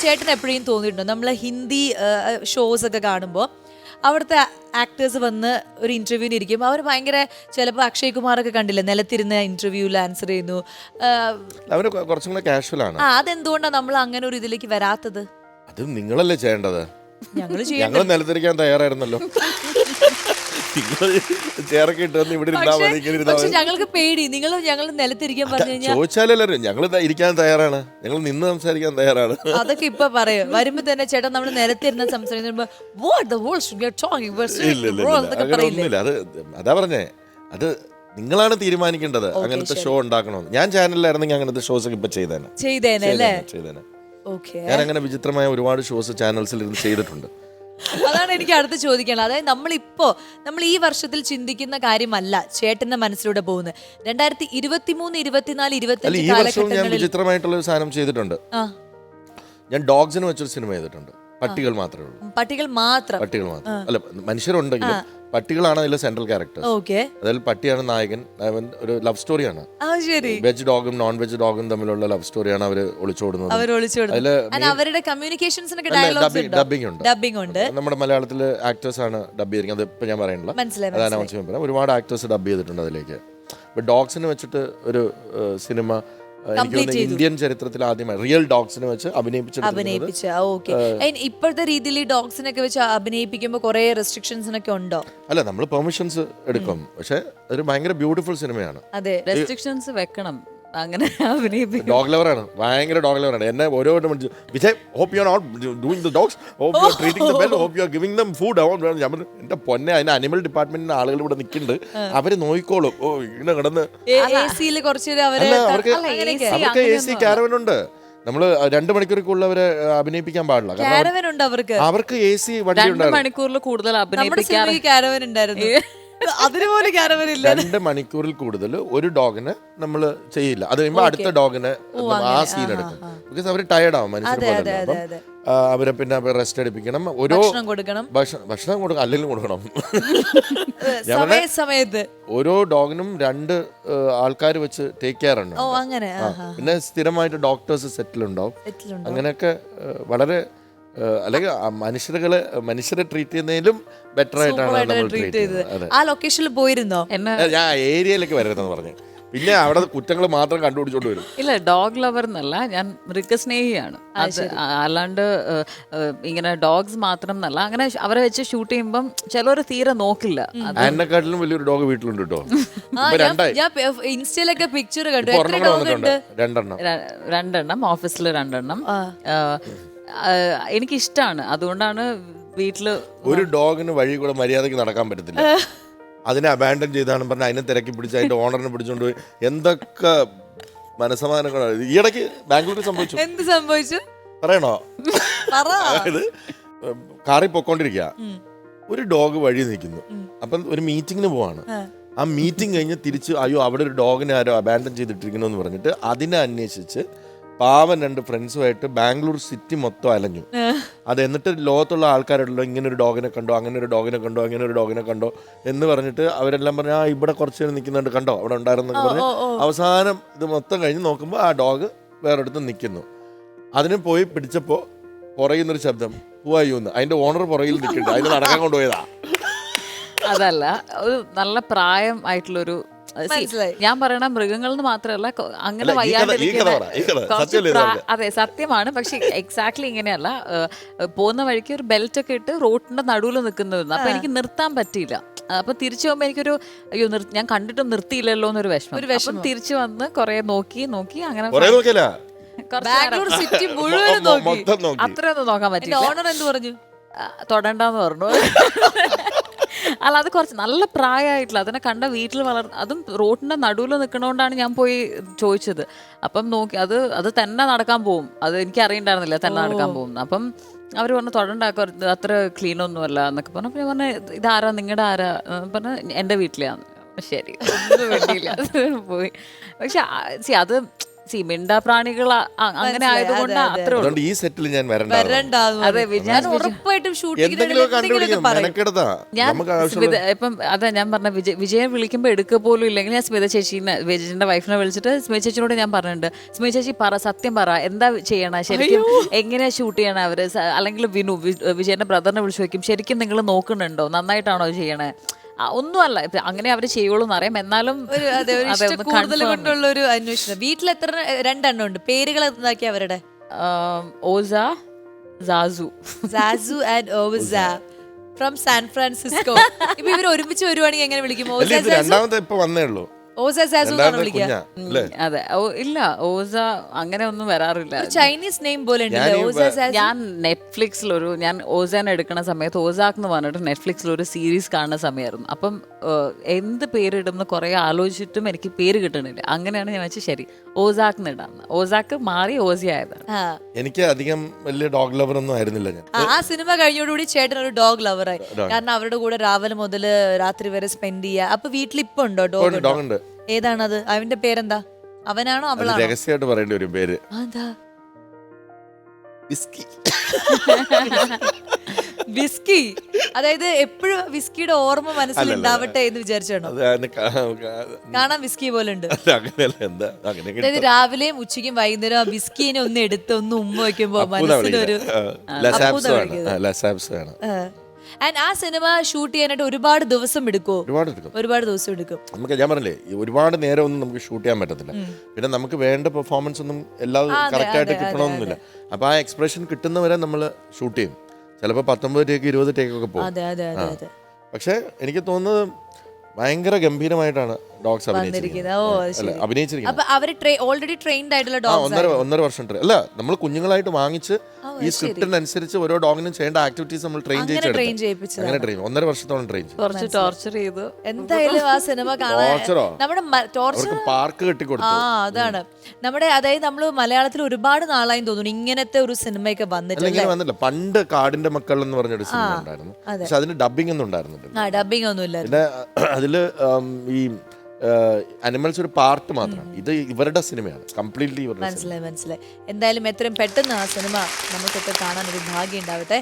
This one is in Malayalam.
ചേട്ടൻ എപ്പോഴും തോന്നിയിട്ടുണ്ടോ നമ്മൾ ഹിന്ദി ഷോസ് ഒക്കെ കാണുമ്പോൾ അവിടുത്തെ ആക്ടേഴ്സ് വന്ന് ഒരു ഇന്റർവ്യൂവിന് ഇരിക്കും, അവർ ഭയങ്കര ചിലപ്പോൾ അക്ഷയ് കുമാറൊക്കെ കണ്ടില്ല നിലത്തിരുന്ന് ഇന്റർവ്യൂവിൽ ആൻസർ ചെയ്യുന്നു, അവര് കുറച്ചും കൂടെ കാഷ്വൽ ആണ്. അതെന്തുകൊണ്ടാണ് നമ്മൾ അങ്ങനെ ഒരു ഇതിലേക്ക് വരാത്തത്? അത് നിങ്ങളല്ലേ ചെയ്യേണ്ടത്. ഞങ്ങൾ നിലത്തിരിക്കാൻ തയ്യാറായിരുന്നല്ലോ. ഞങ്ങൾക്ക് പേടി ഞങ്ങൾ നിലത്തിരിക്കാൻ പറഞ്ഞു കഴിഞ്ഞാൽ ചോദിച്ചാലല്ലോ ഞങ്ങൾ ഇരിക്കാൻ തയ്യാറാണ്, ഞങ്ങൾ നിന്ന് സംസാരിക്കാൻ തയ്യാറാണ്. അതൊക്കെ ഇപ്പൊ പറയും വരുമ്പോ തന്നെ ചേട്ടാ നമ്മൾ നിലത്തിരുന്ന സംസാരിക്കുമ്പോ അത് അതാ പറഞ്ഞേ, അത് നിങ്ങളാണ് തീരുമാനിക്കേണ്ടത് അങ്ങനത്തെ ഷോ ഉണ്ടാക്കണമെന്ന്. ഞാൻ ചാനലിലായിരുന്നെങ്കിൽ അങ്ങനത്തെ ഷോസ് ഒക്കെ ഇപ്പൊ ചെയ്തേനെ. ഞാൻ അങ്ങനെ വിചിത്രമായ ഒരുപാട് ഷോസ് ചാനൽസിൽ ഇരുന്ന് ചെയ്തിട്ടുണ്ട്. അതാണ് എനിക്ക് അടുത്ത് ചോദിക്കണം. അതായത് നമ്മൾ ഈ വർഷത്തിൽ ചിന്തിക്കുന്ന കാര്യമല്ല ചേട്ടന്റെ മനസ്സിലൂടെ പോകുന്നത്. 2023, 24, 25 ഈ വർഷവും ഞാൻ വിചിത്രമായിട്ടുള്ള ഒരു സാധനം ചെയ്തിട്ടുണ്ട്. ഞാൻ ഡോഗ്സിന് വെച്ചൊരു സിനിമ ചെയ്തിട്ടുണ്ട്. പട്ടികൾ മാത്രമേ ഉള്ളൂ. പട്ടികൾ മാത്രം അല്ല, മനുഷ്യരുണ്ടെങ്കിലും പട്ടികളാണ് അതിലെ സെൻട്രൽ ക്യാരക്ടർ. അതിൽ പട്ടിയാണ് നായകൻ. ഒരു ലവ് സ്റ്റോറിയാണ്. വെജ് ഡോഗും നോൺ വെജ് ഡോഗും തമ്മിലുള്ള ലവ് സ്റ്റോറിയാണ് അവര് ഒളിച്ചോടുന്നത്. ഡബിംഗ് ഉണ്ട്. നമ്മുടെ മലയാളത്തില് ആക്ടേഴ്സ് ആണ് ഡബ് ചെയ്തിരിക്കുന്നത്. അതിപ്പോ ഞാൻ പറയണില്ല, അത് അനൗൺസ് ചെയ്യാൻ ഒരുപാട് ആക്ടേഴ്സ് ഡബ് ചെയ്തിട്ടുണ്ട് അതിലേക്ക്. അപ്പൊ ഡോഗ്സിന് വെച്ചിട്ട് ഒരു സിനിമ ഇന്ത്യൻ ചരിത്രത്തിൽ ആദ്യമായി റിയൽ ഡോഗ്സിനെ വെച്ച് അഭിനയിപ്പിച്ച. ഇപ്പോഴത്തെ രീതിയിൽ ഈ ഡോഗ്സിനൊക്കെ വെച്ച് അഭിനയിപ്പിക്കുമ്പോൾ കുറെ റെസ്ട്രിക്ഷൻസ് ഉണ്ടോ? അല്ല, നമ്മൾ പെർമിഷൻസ് എടുക്കും, പക്ഷെ ഒരു ഭയങ്കര ബ്യൂട്ടിഫുൾ സിനിമയാണ്. അതെ, റെസ്ട്രിക്ഷൻസ് വെക്കണം. അങ്ങനെ ഡോഗ് ലവറാണ്, ഭയങ്കര ഡോഗ് ലവറാണ്. എന്നെ ഓരോ Vijay hope you are not doing the dogs, hope you are treating the well, hope you are giving them food. എന്റെ പൊന്നെ, അതിന് അനിമൽ ഡിപ്പാർട്ട്മെന്റിന്റെ ആളുകൾ ഇവിടെ നിൽക്കുന്നുണ്ട്, അവര് നോക്കിക്കോളും. ഓ, ഇങ്ങനെ കിടന്ന് അവർക്ക് AC കാരവൻ ഉണ്ട്. നമ്മള് 2 മണിക്കൂറിൽ അവരെ അഭിനയിപ്പിക്കാൻ പാടില്ല. അവർക്ക് AC വണ്ടി മണിക്കൂറിൽ കൂടുതൽ ഉണ്ടായിരുന്നു. 2 മണിക്കൂറിൽ കൂടുതൽ ഒരു ഡോഗിന് നമ്മൾ ചെയ്യില്ല. അത് കഴിയുമ്പോൾ അടുത്ത ഡോഗിന് ആ സീൻ എടുക്കും. ബിക്കോസ് അവര് ടയർഡ് ആവും, മനുഷ്യർ. അവരെ പിന്നെ റെസ്റ്റ് എടുപ്പിക്കണം, ഓരോ ഭക്ഷണം കൊടുക്കണം, അല്ലെങ്കിൽ കൊടുക്കണം. സമയത്ത് ഓരോ ഡോഗിനും 2 ആൾക്കാർ വെച്ച് ടേക്ക് കെയർ ഉണ്ട്. പിന്നെ സ്ഥിരമായിട്ട് ഡോക്ടേഴ്സ് സെറ്റിൽ ഉണ്ടാവും. അങ്ങനെയൊക്കെ വളരെ അല്ലെങ്കിൽ മനുഷ്യരെ ട്രീറ്റ് ചെയ്യുന്നതിലും ബെറ്റർ ആയിട്ടാണ് നമ്മൾ ട്രീറ്റ് ചെയ്തത്. ആ ലൊക്കേഷനിൽ പോയിരുന്നോ? ഞാൻ ഏരിയയിലേക്ക് വരരുതെന്ന് പറഞ്ഞു. പിന്നെ അവിടെ കുറ്റങ്ങൾ മാത്രം കണ്ടുപിടിച്ചോണ്ട് വരും. ഇല്ല, ഡോഗ് ലവർ എന്നല്ല, ഞാൻ മൃഗസ്നേഹിയാണ്. അല്ലാണ്ട് ഇങ്ങനെ ഡോഗ്സ് മാത്രം എന്നല്ല. അങ്ങനെ അവരെ വെച്ച് ഷൂട്ട് ചെയ്യുമ്പം ചിലവർ തീരെ നോക്കില്ല. എന്നെക്കാട്ടിലും വലിയൊരു ഡോഗ് വീട്ടിലുണ്ട് കേട്ടോ. ഇൻസ്റ്റയിലൊക്കെ പിക്ചർ കണ്ടു. 2 ഓഫീസിൽ 2. എനിക്കിഷ്ടമാണ്, അതുകൊണ്ടാണ് വീട്ടില്. ഒരു ഡോഗിന് വഴി കൂടെ മര്യാദക്ക് നടക്കാൻ പറ്റത്തില്ല. അതിനെ അബാൻഡൻ ചെയ്താണ് പറഞ്ഞ അതിനെ തിരക്കി പിടിച്ച് അതിന്റെ ഓണറിനെ പിടിച്ചോണ്ട് പോയി എന്തൊക്കെ മനസ്സമാനങ്ങളാണ് ഈ ഇടയ്ക്ക് ബാംഗ്ലൂരിൽ സംഭവിച്ചു. എന്ത് സംഭവിച്ചു പറയണോ? അതായത് കാറിൽ പൊക്കോണ്ടിരിക്കുക, ഒരു ഡോഗ് വഴി നിൽക്കുന്നു. അപ്പം ഒരു മീറ്റിങ്ങിന് പോവാണ്. ആ മീറ്റിംഗ് കഴിഞ്ഞ് തിരിച്ച് അയ്യോ അവിടെ ഒരു ഡോഗിനെ ആരോ അബാൻഡൻ ചെയ്തിട്ടിരിക്കുന്നു എന്ന് പറഞ്ഞിട്ട് അതിനെ അന്വേഷിച്ച് പാവൻ 2 ഫ്രണ്ട്സുമായിട്ട് ബാംഗ്ലൂർ സിറ്റി മൊത്തം അലഞ്ഞു. അത് എന്നിട്ട് ലോകത്തുള്ള ആൾക്കാരുണ്ടല്ലോ ഇങ്ങനെ ഒരു ഡോഗിനെ കണ്ടോ, അങ്ങനെ ഒരു ഡോഗിനെ കണ്ടോ, അങ്ങനെ ഒരു ഡോഗിനെ കണ്ടോ എന്ന് പറഞ്ഞിട്ട് അവരെല്ലാം പറഞ്ഞു ആ ഇവിടെ കുറച്ച് നേരം നിൽക്കുന്നുണ്ട് കണ്ടോ അവിടെ ഉണ്ടായിരുന്നൊക്കെ പറഞ്ഞ് അവസാനം ഇത് മൊത്തം കഴിഞ്ഞ് നോക്കുമ്പോൾ ആ ഡോഗ് വേറൊരിടത്ത് നിൽക്കുന്നു. അതിന് പോയി പിടിച്ചപ്പോൾ പുറയുന്നൊരു ശബ്ദം പൂവായൂന്ന്. അതിന്റെ ഓണർ പുറകിൽ നിൽക്കുന്നുണ്ട്, അതിന് നടക്കാൻ കൊണ്ടുപോയതാ. അതല്ല, ഒരു നല്ല പ്രായം ആയിട്ടുള്ളൊരു, ഞാൻ പറയണ മൃഗങ്ങൾ എന്ന് മാത്രമല്ല, അങ്ങനെ അതെ സത്യമാണ്. പക്ഷെ എക്സാക്ട്ലി ഇങ്ങനെയല്ല. പോകുന്ന വഴിക്ക് ഒരു ബെൽറ്റ് ഒക്കെ ഇട്ട് റോഡിന്റെ നടുവിൽ നിൽക്കുന്നവരുന്നു. അപ്പൊ എനിക്ക് നിർത്താൻ പറ്റിയില്ല. അപ്പൊ തിരിച്ചു പോകുമ്പോ എനിക്കൊരു അയ്യോ ഞാൻ കണ്ടിട്ടും നിർത്തിയില്ലല്ലോ എന്നൊരു വിഷമം. തിരിച്ചു വന്ന് കൊറേ നോക്കി അങ്ങനെ അത്രയൊന്നും നോക്കാൻ പറ്റില്ല. തൊടണ്ടെന്ന് പറഞ്ഞു. അല്ല, അത് കുറച്ച് നല്ല പ്രായമായിട്ടില്ല. അതിനെ കണ്ട വീട്ടിൽ അതും റോഡിന്റെ നടുവിൽ നിൽക്കണോണ്ടാണ് ഞാൻ പോയി ചോദിച്ചത്. അപ്പം നോക്കി അത് തന്നെ നടക്കാൻ പോകും. അത് എനിക്ക് അറിയണ്ടായിരുന്നില്ല തന്നെ നടക്കാൻ പോകും. അപ്പം അവർ പറഞ്ഞു തൊടണ്ടാക്ക, അത്ര ക്ലീൻ ഒന്നുമല്ല എന്നൊക്കെ പറഞ്ഞു. അപ്പം ഞാൻ പറഞ്ഞു ഇതാരാ, നിങ്ങളുടെ ആരാ പറഞ്ഞ എൻ്റെ വീട്ടിലാന്ന്. ശരി, ഒന്നും വേണ്ടിയില്ല, പോയി. പക്ഷെ അത് മിണ്ടാ പ്രാണികൾ അങ്ങനെ ആയതുകൊണ്ട് അത്രേ ഉള്ളൂ. അതുകൊണ്ട് ഈ സെറ്റിൽ ഞാൻ വരണ്ട. അതെ ഞാൻ ഉറപ്പായിട്ടും എന്തെങ്കിലും കണ്ടുപിടിക്കും, മെനക്കെടുത്താ ഞാൻ നമുക്ക് ആവശ്യമുള്ള. ഇപ്പം അതാ ഞാൻ പറഞ്ഞ വിജയൻ വിളിക്കുമ്പോൾ എടുക്കുക പോലും ഇല്ലെങ്കിൽ ഞാൻ സ്മിത ചേച്ചീനെ, വിജയന്റെ വൈഫിനെ വിളിച്ചിട്ട് സ്മിത ചേച്ചിനോട് ഞാൻ പറഞ്ഞിട്ടുണ്ട്, സ്മിത ചേച്ചി സത്യം പറ, എന്താ ചെയ്യണ ശരിക്കും, എങ്ങനെയാ ഷൂട്ട് ചെയ്യണ അവര്, അല്ലെങ്കിൽ വിജയന്റെ ബ്രദറിനെ വിളിച്ചു ചോദിക്കും, ശരിക്കും നിങ്ങൾ നോക്കുന്നുണ്ടോ, നന്നായിട്ടാണോ ചെയ്യണേ, ഒന്നുമല്ല അങ്ങനെ അവര് ചെയ്യുള്ളൂ എന്നറിയാം, എന്നാലും കൂടുതൽ കൊണ്ടുള്ള ഒരു അന്വേഷണം. വീട്ടിൽ എത്ര 2 എണ്ണം ഉണ്ട്, പേരുകൾ എന്താക്കി അവരുടെ? ഓസ, sauce. Sauce and ഓസ from San Francisco. ഇപ്പൊ ഇവർ ഒരുമിച്ച് വരുവാണെങ്കിൽ എങ്ങനെ വിളിക്കും? രണ്ടാമത്തെ ഇപ്പൊ വന്നേ ഉള്ളൂ. ഓസ സാസു എന്നാണ് വിളിക്കുക. അതെ, ഇല്ല ഓസ അങ്ങനെ ഒന്നും വരാറില്ല. ചൈനീസ് നെയിം പോലെ ഞാൻ നെറ്റ്ഫ്ലിക്സിൽ ഞാൻ ഓസാനെ എടുക്കുന്ന സമയത്ത് ഓസാക്ക് എന്ന് പറഞ്ഞിട്ട് നെറ്റ്ഫ്ലിക്സിൽ ഒരു സീരീസ് കാണുന്ന സമയമായിരുന്നു. അപ്പം എന്ത് പേരിടുമെന്ന് കുറെ ആലോചിച്ചിട്ടും എനിക്ക് പേര് കിട്ടണില്ല. അങ്ങനെയാണ് ഞാൻ വെച്ചാൽ ശരി ഓസാക്ക് ഇടാന്ന്. ഓസാക്ക് മാറി ഓസി ആയതാണ്. എനിക്ക് അധികം വലിയ ഡോഗ് ലവർ ഒന്നും ആയിരുന്നില്ല ഞാൻ. ആ സിനിമ കഴിഞ്ഞോടുകൂടി ചേട്ടൻ ഒരു ഡോഗ് ലവറായി. കാരണം അവരുടെ കൂടെ രാവിലെ മുതൽ രാത്രി വരെ സ്പെൻഡ് ചെയ്യുക. അപ്പൊ വീട്ടിൽ ഇപ്പൊ ഉണ്ടോ ഡോഗ്? ഡോഗ് ഉണ്ട്. ഏതാണത്? അവന്റെ പേരെന്താ? അവനാണോ അവളാണോ? രഹസ്യമായിട്ട് പറയേണ്ട ഒരു പേര്. വിസ്കി. അതായത് എപ്പോഴും വിസ്കിയുടെ ഓർമ്മ മനസ്സിൽ ഉണ്ടാവട്ടെ എന്ന് വിചാരിച്ചാണോ? കാണാൻ വിസ്കി പോലെ ഉണ്ട്. അതായത് രാവിലെയും ഉച്ചയ്ക്കും വൈകുന്നേരം ആ വിസ്കിനെ ഒന്ന് എടുത്ത് ഒന്ന് ഉമ്മ വയ്ക്കുമ്പോ മനസ്സിലൊരു ആ സിനിമ ഷൂട്ട് ചെയ്യാനായിട്ട് ഒരുപാട് ദിവസം എടുക്കുമോ? ഒരുപാട് ദിവസം എടുക്കും. നമുക്ക് ഞാൻ പറഞ്ഞില്ലേ, ഒരുപാട് നേരം ഒന്നും നമുക്ക് ഷൂട്ട് ചെയ്യാൻ പറ്റത്തില്ല. പിന്നെ നമുക്ക് വേണ്ട പെർഫോമൻസ് ഒന്നും എല്ലാം കറക്റ്റ് ആയിട്ട് കിട്ടണമെന്നില്ല. അപ്പൊ ആ എക്സ്പ്രഷൻ കിട്ടുന്നവരെ നമ്മൾ ഷൂട്ട് ചെയ്യും. ചിലപ്പോൾ 19 ടേക്ക് 20 ടേക്കൊക്കെ പോകും. പക്ഷെ എനിക്ക് തോന്നുന്നത് ഭയങ്കര ഗംഭീരമായിട്ടാണ് ഡോഗ്സ് അഭിനയിച്ചിരിക്കുന്നത്. ഓൾറെഡി ട്രെയിൻഡ് ആയിട്ടുള്ള ഡോഗ്സ് 1.5 വർഷം അല്ല, നമ്മൾ കുഞ്ഞുങ്ങളായിട്ട് വാങ്ങിച്ച് ഈ സ്ക്രിപ്റ്റിനനുസരിച്ച് ഓരോ ഡോഗിനും ചെയ്യേണ്ട ആക്ടിവിറ്റീസ് നമ്മൾ ട്രെയിൻ ചെയ്യിപ്പിച്ചു. അങ്ങനെ 1.5 വർഷത്തോളം ട്രെയിൻ ചെയ്തു. ടോർച്ചർ ചെയ്തു. എന്തായാലും ആ സിനിമ നമ്മുടെ പാർക്ക് കെട്ടിക്കൊടുത്തു. അതാണ് നമ്മുടെ, അതായത് നമ്മള് മലയാളത്തിൽ ഒരുപാട് നാളായി തോന്നുന്നു ഇങ്ങനത്തെ ഒരു സിനിമയൊക്കെ വന്നിട്ടില്ല. പണ്ട് കാടിന്റെ മക്കൾ എന്ന് പറഞ്ഞൊരു സിനിമ ഉണ്ടായിരുന്നു. പക്ഷെ അതിന് ഡബിംഗ് ഒന്നും ഉണ്ടായിരുന്നില്ല. ഡബിംഗ് ഒന്നും ഇല്ല. പിന്നെ അതില് ഈ അനിമൽസ് ഒരു പാർട്ട് മാത്രമാണ്. ഇത് ഇവരുടെ സിനിമയാണ്, കംപ്ലീറ്റ്ലി ഇവരുടെ. മനസ്സിലായി. എന്തായാലും എത്രയും പെട്ടെന്ന് ആ സിനിമ നമുക്കൊക്കെ കാണാൻ ഒരു ഭാഗ്യം ഉണ്ടാവട്ടെ.